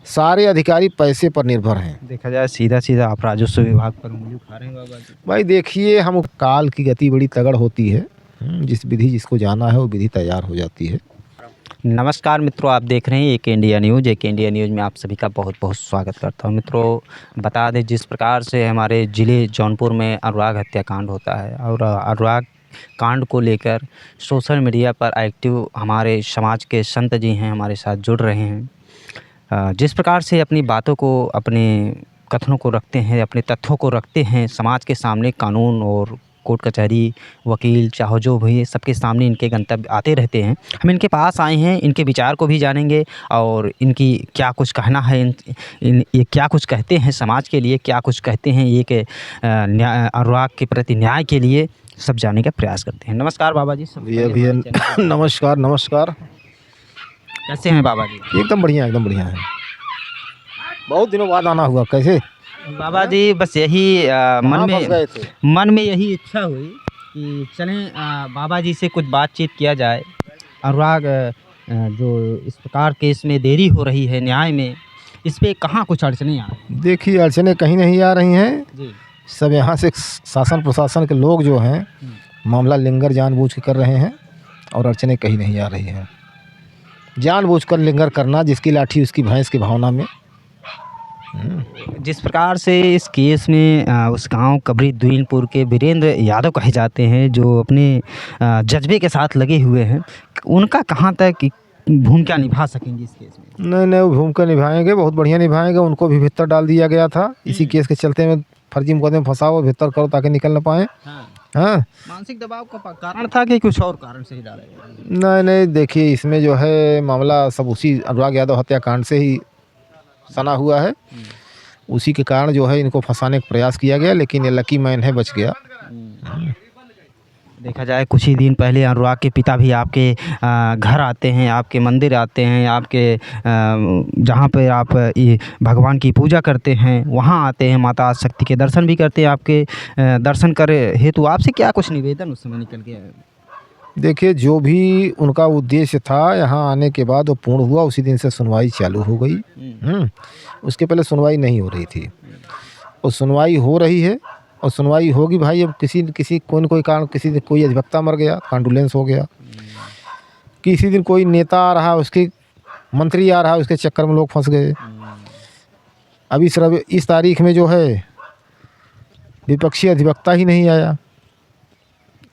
सारे अधिकारी पैसे पर निर्भर हैं। देखा जाए सीधा सीधा आप राजस्व विभाग पर उंगली उठा रहे हैं बाबा जी। भाई देखिए, हम काल की गति बड़ी तगड़ होती है। जिस विधि जिसको जाना है वो विधि तैयार हो जाती है। नमस्कार मित्रों, आप देख रहे हैं एक इंडिया न्यूज़। एक इंडिया न्यूज़ में आप सभी का बहुत बहुत स्वागत करता हूं। मित्रों, बता दें जिस प्रकार से हमारे ज़िले जौनपुर में अनुराग हत्याकांड होता है और अनुराग कांड को लेकर सोशल मीडिया पर एक्टिव हमारे समाज के संत जी हैं, हमारे साथ जुड़ रहे हैं। जिस प्रकार से अपनी बातों को, अपने कथनों को रखते हैं, अपने तथ्यों को रखते हैं समाज के सामने, कानून और कोर्ट कचहरी, वकील, चाहे जो भी है, सबके सामने इनके गंतव्य आते रहते हैं। हम इनके पास आए हैं, इनके विचार को भी जानेंगे और इनकी क्या कुछ कहना है, ये क्या कुछ कहते हैं समाज के लिए, क्या कुछ कहते हैं एक न्याय, अनुराग के प्रति न्याय के लिए, सब जानने का प्रयास करते हैं। नमस्कार बाबा जी। भैया नमस्कार नमस्कार। कैसे हैं बाबा जी? एकदम बढ़िया, एकदम बढ़िया है। बहुत दिनों बाद आना हुआ। कैसे बाबा जी? बस यही कहाँ फंस गए थे? मन में यही इच्छा हुई कि चलें बाबा जी से कुछ बातचीत किया जाए। अनुराग जो इस प्रकार केस में देरी हो रही है न्याय में, इस पे कहाँ कुछ अड़चनें आ रही देखिए, अड़चनें कहीं नहीं आ रही हैं जी। सब यहाँ से शासन प्रशासन के लोग जो हैं मामला लिंगर जानबूझ के कर रहे हैं और अड़चनें कहीं नहीं आ रही हैं। जानबूझकर लिंगर करना, जिसकी लाठी उसकी भैंस की भावना में। जिस प्रकार से इस केस में उस गांव कबरी दुईनपुर के वीरेंद्र यादव कहे जाते हैं, जो अपने जज्बे के साथ लगे हुए हैं, उनका कहाँ तक भूमिका निभा सकेंगे इस केस में? नहीं, वो भूमिका निभाएंगे, बहुत बढ़िया निभाएंगे। उनको भी भीतर डाल दिया गया था इसी केस के चलते में। फर्जी मुकदमे में फंसाओ, भीतर करो ताकि निकल ना पाए। हाँ, मानसिक दबाव का कारण था कि कुछ और कारण से ही डाला गया? नहीं, देखिए इसमें जो है मामला सब उसी अनुराग यादव हत्याकांड से ही सना हुआ है। उसी के कारण जो है इनको फंसाने का प्रयास किया गया, लेकिन ये लकी मैन है, बच गया। देखा जाए कुछ ही दिन पहले अनुराग के पिता भी आपके घर आते हैं, आपके मंदिर आते हैं, आपके जहाँ पे आप ये भगवान की पूजा करते हैं वहाँ आते हैं, माता शक्ति के दर्शन भी करते हैं। आपके दर्शन करे हेतु आपसे क्या कुछ निवेदन उस समय निकल गया? देखिए, जो भी उनका उद्देश्य था यहाँ आने के बाद वो पूर्ण हुआ। उसी दिन से सुनवाई चालू हो गई। उसके पहले सुनवाई नहीं हो रही थी और सुनवाई हो रही है और सुनवाई होगी। भाई अब किसी कोई न कोई कारण, किसी दिन कोई अधिवक्ता मर गया, कॉन्डोलेंस हो गया, किसी दिन कोई नेता आ रहा, उसके मंत्री आ रहा, उसके चक्कर में लोग फंस गए। अभी सिर्फ इस तारीख में जो है विपक्षी अधिवक्ता ही नहीं आया,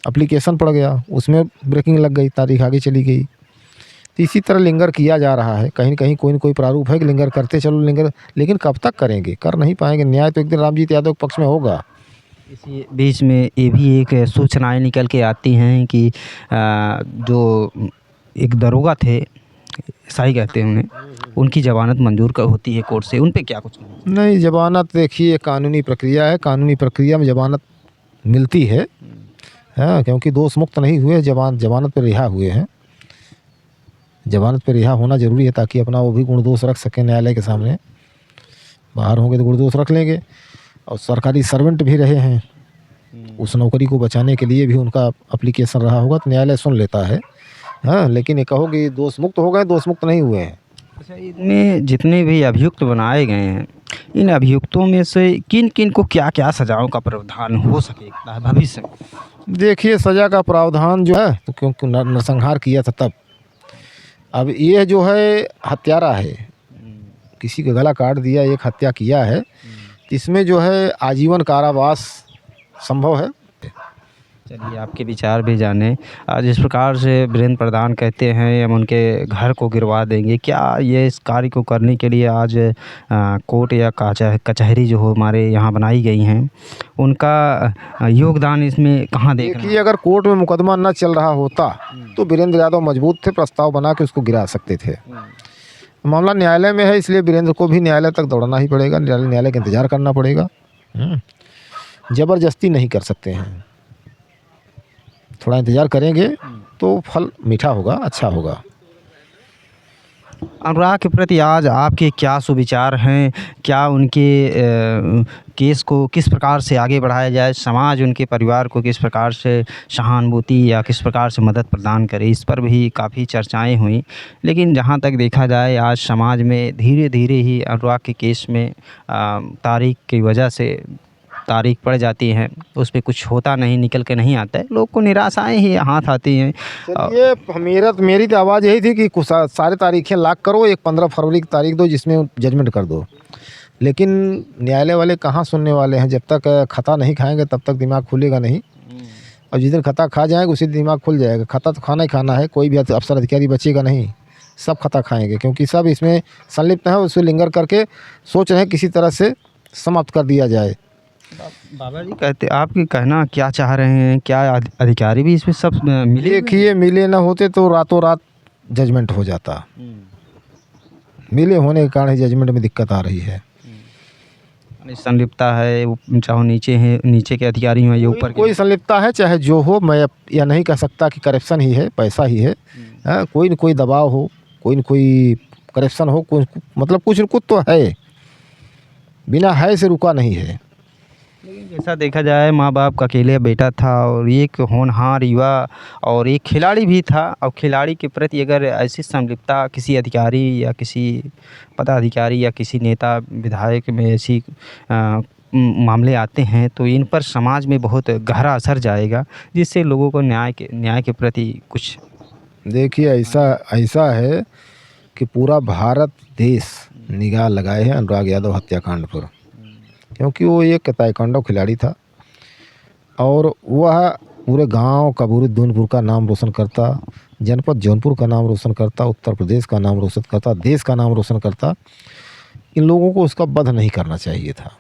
एप्लीकेशन पड़ गया, उसमें ब्रेकिंग लग गई, तारीख आगे चली गई। तो इसी तरह लिंगर किया जा रहा है। कहीं न कहीं कोई न कोई प्रारूप है कि लिंगर करते चलो लिंगर, लेकिन कब तक करेंगे? कर नहीं पाएंगे। न्याय तो एक दिन रामजीत यादव के पक्ष में होगा। इसी बीच में ये भी एक सूचनाएं निकल के आती हैं कि जो एक दरोगा थे, सही कहते हैं उन्हें, उनकी ज़मानत मंजूर कर होती है कोर्ट से, उन पे क्या कुछ नहीं, ज़मानत देखिए कानूनी प्रक्रिया है। कानूनी प्रक्रिया में ज़मानत मिलती है। हाँ, क्योंकि दोष मुक्त नहीं हुए, ज़मानत पर रिहा हुए हैं। ज़मानत पर रिहा होना ज़रूरी है ताकि अपना वो भी गुण दोष रख सकें न्यायालय के सामने। बाहर होंगे तो गुण दोष रख लेंगे। और सरकारी सर्वेंट भी रहे हैं, उस नौकरी को बचाने के लिए भी उनका एप्लीकेशन रहा होगा तो न्यायालय सुन लेता है। हाँ, लेकिन ये कहो कि दोष मुक्त हो गए, दोष मुक्त नहीं हुए हैं। अच्छा, इनमें जितने भी अभियुक्त बनाए गए हैं, इन अभियुक्तों में से किन किन को क्या क्या सजाओं का प्रावधान हो सकेगा भविष्य में? देखिए, सज़ा का प्रावधान जो है तो क्योंकि नरसंहार किया था तब। अब ये जो है हत्यारा है, किसी का गला काट दिया, एक हत्या किया है, इसमें जो है आजीवन कारावास संभव है। चलिए आपके विचार भी जाने। जिस प्रकार से वीरेंद्र प्रधान कहते हैं हम उनके घर को गिरवा देंगे, क्या ये इस कार्य को करने के लिए आज कोर्ट या कचहरी जो हमारे यहाँ बनाई गई हैं, उनका योगदान इसमें कहाँ देख रहे हैं? देखिए, अगर कोर्ट में मुकदमा न चल रहा होता तो वीरेंद्र यादव मजबूत थे, प्रस्ताव बना के उसको गिरा सकते थे। मामला न्यायालय में है, इसलिए वीरेंद्र को भी न्यायालय तक दौड़ना ही पड़ेगा, न्यायालय का इंतजार करना पड़ेगा। ज़बरदस्ती नहीं कर सकते हैं। थोड़ा इंतज़ार करेंगे तो फल मीठा होगा, अच्छा होगा। अनुराग के प्रति आज आपके क्या सुविचार हैं? क्या उनके केस को किस प्रकार से आगे बढ़ाया जाए? समाज उनके परिवार को किस प्रकार से सहानुभूति या किस प्रकार से मदद प्रदान करे? इस पर भी काफ़ी चर्चाएँ हुई। लेकिन जहाँ तक देखा जाए आज समाज में धीरे-धीरे ही अनुराग के केस में तारीख की वजह से तारीख पड़ जाती है, उस पे कुछ होता नहीं, निकल के नहीं आता है। लोग को निराशाएँ ही हाथ आती हैं। चलिए मेरी तो आवाज़ यही थी कि कुछ सारे तारीखें लॉक करो, एक 15 फरवरी की तारीख दो जिसमें जजमेंट कर दो। लेकिन न्यायालय वाले कहाँ सुनने वाले हैं? जब तक खता नहीं खाएंगे तब तक दिमाग खुलेगा नहीं, और जिस दिन खता खा जाएंगे उसी दिन दिमाग खुल जाएगा। खता तो खाना ही खाना है, कोई भी अफसर अधिकारी बचेगा नहीं, सब खता खाएंगे क्योंकि सब इसमें संलिप्त हैं। उसको लिंगर करके सोच रहे हैं किसी तरह से समाप्त कर दिया जाए। बाबा जी कहते आपके कहना क्या चाह रहे हैं? क्या अधिकारी भी इसमें सब मिले? देखिए मिले ना होते तो रातों रात जजमेंट हो जाता, मिले होने के कारण जजमेंट में दिक्कत आ रही है। संलिप्तता है, चाहे नीचे है, नीचे के अधिकारी हो या ऊपर कोई संलिप्तता है चाहे जो हो, मैं या नहीं कह सकता कि करप्शन ही है, पैसा ही है। कोई न कोई दबाव हो, कोई न कोई करप्शन हो, मतलब कुछ न कुछ तो है, बिना है से रुका नहीं है। लेकिन जैसा देखा जाए माँ बाप का अकेले बेटा था और एक होनहार युवा और एक खिलाड़ी भी था, और खिलाड़ी के प्रति अगर ऐसी संलिप्तता किसी अधिकारी या किसी पदाधिकारी या किसी नेता विधायक में ऐसी मामले आते हैं तो इन पर समाज में बहुत गहरा असर जाएगा, जिससे लोगों को न्याय के प्रति कुछ। देखिए ऐसा है कि पूरा भारत देश निगाह लगाए हैं अनुराग यादव हत्याकांड पर, क्योंकि वो एक ताइक्वांडो खिलाड़ी था और वह पूरे गांव का, पूरे दूनपुर का नाम रोशन करता, जनपद जौनपुर का नाम रोशन करता, उत्तर प्रदेश का नाम रोशन करता, देश का नाम रोशन करता। इन लोगों को उसका वध नहीं करना चाहिए था,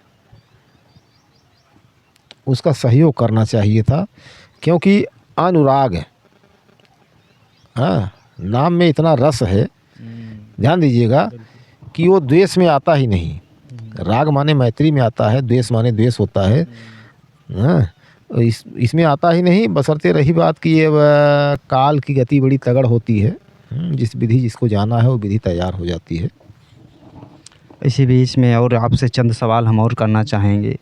उसका सहयोग करना चाहिए था, क्योंकि अनुराग, हाँ, नाम में इतना रस है, ध्यान दीजिएगा कि वो द्वेष में आता ही नहीं। राग माने मैत्री में आता है, द्वेष माने द्वेष होता है। हाँ, इसमें आता ही नहीं। बशर्ते रही बात कि ये काल की गति बड़ी तगड़ होती है, जिस विधि जिसको जाना है वो विधि तैयार हो जाती है। इसी बीच में और आपसे चंद सवाल हम और करना चाहेंगे।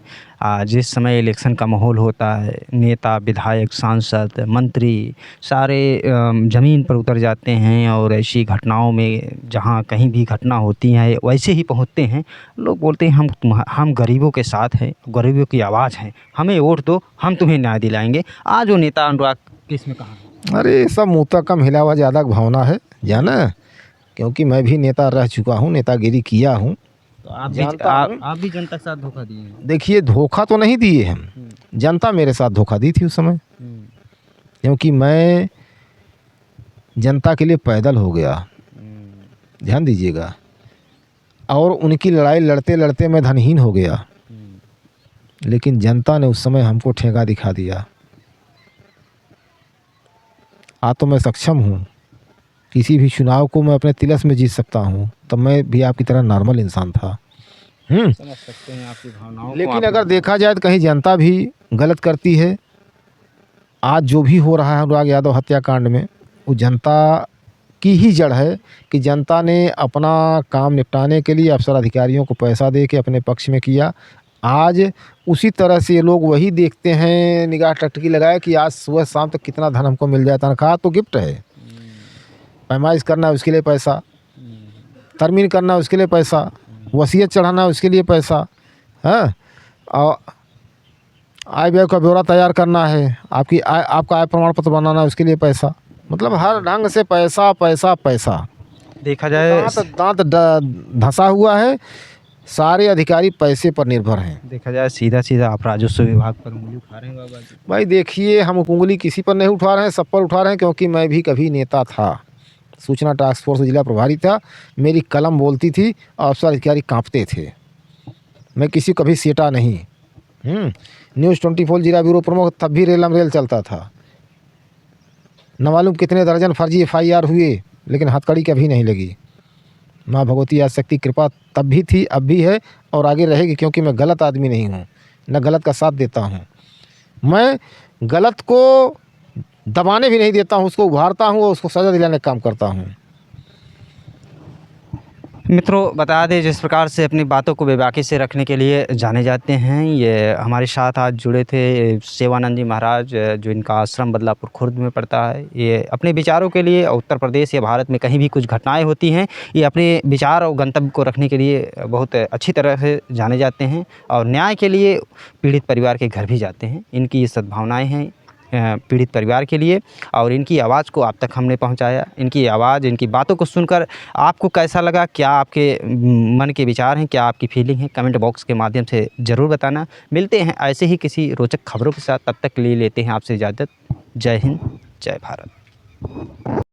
जिस समय इलेक्शन का माहौल होता है, नेता, विधायक, सांसद, मंत्री सारे ज़मीन पर उतर जाते हैं और ऐसी घटनाओं में जहां कहीं भी घटना होती है वैसे ही पहुंचते हैं। लोग बोलते हैं हम गरीबों के साथ हैं, गरीबों की आवाज़ हैं, हमें वोट दो, हम तुम्हें न्याय दिलाएंगे। आज वो नेता अनुराग केस में कहाँ है? अरे सब मुँह तक कम हिला हुआ ज़्यादा भावना है, जाना, क्योंकि मैं भी नेता रह चुका हूँ, नेतागिरी किया हूँ। तो आप भी जनता के साथ धोखा दिए हैं? देखिए धोखा तो नहीं दिए हम, जनता मेरे साथ धोखा दी थी उस समय, क्योंकि मैं जनता के लिए पैदल हो गया, ध्यान दीजिएगा, और उनकी लड़ाई लड़ते लड़ते मैं धनहीन हो गया। लेकिन जनता ने उस समय हमको ठेका दिखा दिया। आज तो मैं सक्षम हूँ, किसी भी चुनाव को मैं अपने तिलस में जीत सकता हूँ, तब मैं भी आपकी तरह नॉर्मल इंसान था। समझ सकते हैं आपकी भावनाओं को। लेकिन अगर देखा जाए तो कहीं जनता भी गलत करती है। आज जो भी हो रहा है अनुराग यादव हत्याकांड में, वो जनता की ही जड़ है कि जनता ने अपना काम निपटाने के लिए अफसर अधिकारियों को पैसा दे के अपने पक्ष में किया। आज उसी तरह से ये लोग वही देखते हैं, निगाह टकटकी लगाए कि आज सुबह शाम तक कितना धन हमको मिल जाए। तनख्वाह तो गिफ्ट है, पैमाइश करना है उसके लिए पैसा, तरमीन करना है उसके लिए पैसा, वसीयत चढ़ाना है उसके लिए पैसा, हाँ, और आय व्यय का ब्यौरा तैयार करना है, आपका आय प्रमाण पत्र बनाना है उसके लिए पैसा। मतलब हर ढंग से पैसा पैसा पैसा। देखा जाए दांत धंसा हुआ है, सारे अधिकारी पैसे पर निर्भर हैं। देखा जाए सीधा सीधा आप राजस्व विभाग पर उंगली उठा रहे हैं बाबा जी। भाई देखिए हम उंगली किसी पर नहीं उठा रहे हैं, सब पर उठा रहे हैं, क्योंकि मैं भी कभी नेता था, सूचना टास्क फोर्स जिला प्रभारी था, मेरी कलम बोलती थी और अफसर अधिकारी कांपते थे। मैं किसी कभी सेटा नहीं। न्यूज़ 24 जिला ब्यूरो प्रमुख, तब भी रेलम रेल चलता था। न मालूम कितने दर्जन फर्जी FIR हुए, लेकिन हथकड़ी कभी नहीं लगी। माँ भगवती आदिशक्ति कृपा तब भी थी, अब भी है और आगे रहेगी, क्योंकि मैं गलत आदमी नहीं हूँ, न गलत का साथ देता हूँ। मैं गलत को दबाने भी नहीं देता हूँ, उसको उभारता हूँ और उसको सज़ा दिलाने का काम करता हूँ। मित्रों बता दें जिस प्रकार से अपनी बातों को बेबाकी से रखने के लिए जाने जाते हैं, ये हमारे साथ आज जुड़े थे सेवानंद जी महाराज, जो इनका आश्रम बदलापुर खुर्द में पड़ता है। ये अपने विचारों के लिए उत्तर प्रदेश या भारत में कहीं भी कुछ घटनाएं होती हैं, ये अपने विचार और गंतव्य को रखने के लिए बहुत अच्छी तरह से जाने जाते हैं और न्याय के लिए पीड़ित परिवार के घर भी जाते हैं। इनकी ये सद्भावनाएँ हैं पीड़ित परिवार के लिए और इनकी आवाज़ को आप तक हमने पहुंचाया। इनकी आवाज़, इनकी बातों को सुनकर आपको कैसा लगा, क्या आपके मन के विचार हैं, क्या आपकी फीलिंग है, कमेंट बॉक्स के माध्यम से ज़रूर बताना। मिलते हैं ऐसे ही किसी रोचक खबरों के साथ, तब तक के लिए लेते हैं आपसे इजाज़त। जय हिंद, जय भारत।